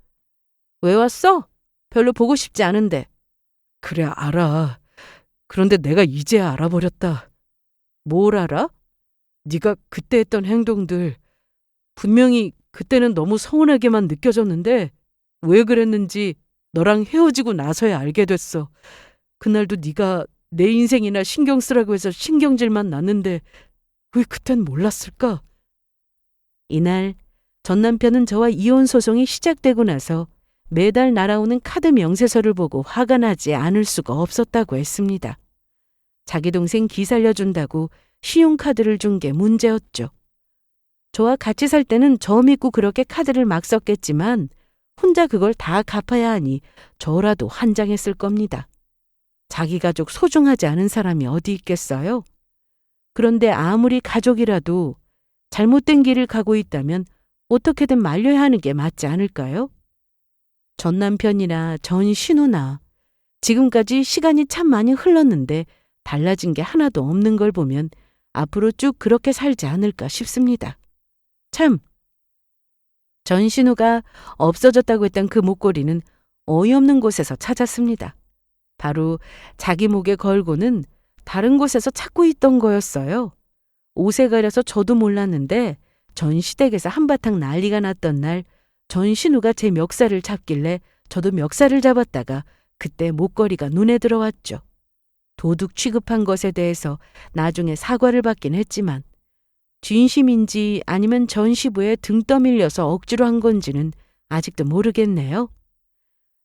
왜 왔어? 별로 보고 싶지 않은데.
그래 알아. 그런데 내가 이제야 알아버렸다.
뭘 알아?
네가 그때 했던 행동들 분명히 그때는 너무 서운하게만 느껴졌는데 왜 그랬는지 너랑 헤어지고 나서야 알게 됐어. 그날도 네가 내 인생이나 신경 쓰라고 해서 신경질만 났는데 왜 그땐 몰랐을까? 이날 전 남편은 저와 이혼 소송이 시작되고 나서 매달 날아오는 카드 명세서를 보고 화가 나지 않을 수가 없었다고 했습니다. 자기 동생 기 살려준다고 신용카드를 준 게 문제였죠. 저와 같이 살 때는 저 믿고 그렇게 카드를 막 썼겠지만 혼자 그걸 다 갚아야 하니 저라도 환장했을 겁니다. 자기 가족 소중하지 않은 사람이 어디 있겠어요? 그런데 아무리 가족이라도 잘못된 길을 가고 있다면 어떻게든 말려야 하는 게 맞지 않을까요? 전 남편이나 전 신우나 지금까지 시간이 참 많이 흘렀는데 달라진 게 하나도 없는 걸 보면 앞으로 쭉 그렇게 살지 않을까 싶습니다. 참! 전 신우가 없어졌다고 했던 그 목걸이는 어이없는 곳에서 찾았습니다. 바로 자기 목에 걸고는 다른 곳에서 찾고 있던 거였어요. 옷에 가려서 저도 몰랐는데 전 시댁에서 한바탕 난리가 났던 날 전 신우가 제 멱살을 잡길래 저도 멱살을 잡았다가 그때 목걸이가 눈에 들어왔죠. 도둑 취급한 것에 대해서 나중에 사과를 받긴 했지만 진심인지 아니면 전 시부에 등 떠밀려서 억지로 한 건지는 아직도 모르겠네요.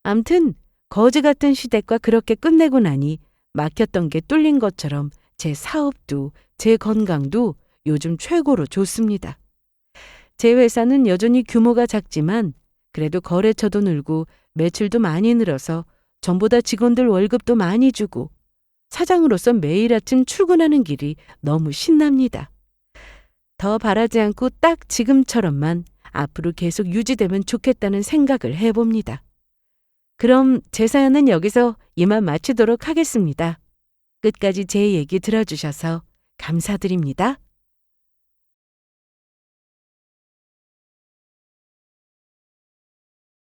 암튼 거지 같은 시댁과 그렇게 끝내고 나니 막혔던 게 뚫린 것처럼 제 사업도 제 건강도 요즘 최고로 좋습니다. 제 회사는 여전히 규모가 작지만 그래도 거래처도 늘고 매출도 많이 늘어서 전보다 직원들 월급도 많이 주고 사장으로서 매일 아침 출근하는 길이 너무 신납니다. 더 바라지 않고 딱 지금처럼만 앞으로 계속 유지되면 좋겠다는 생각을 해봅니다. 그럼 제 사연은 여기서 이만 마치도록 하겠습니다. 끝까지 제 얘기 들어주셔서 감사드립니다.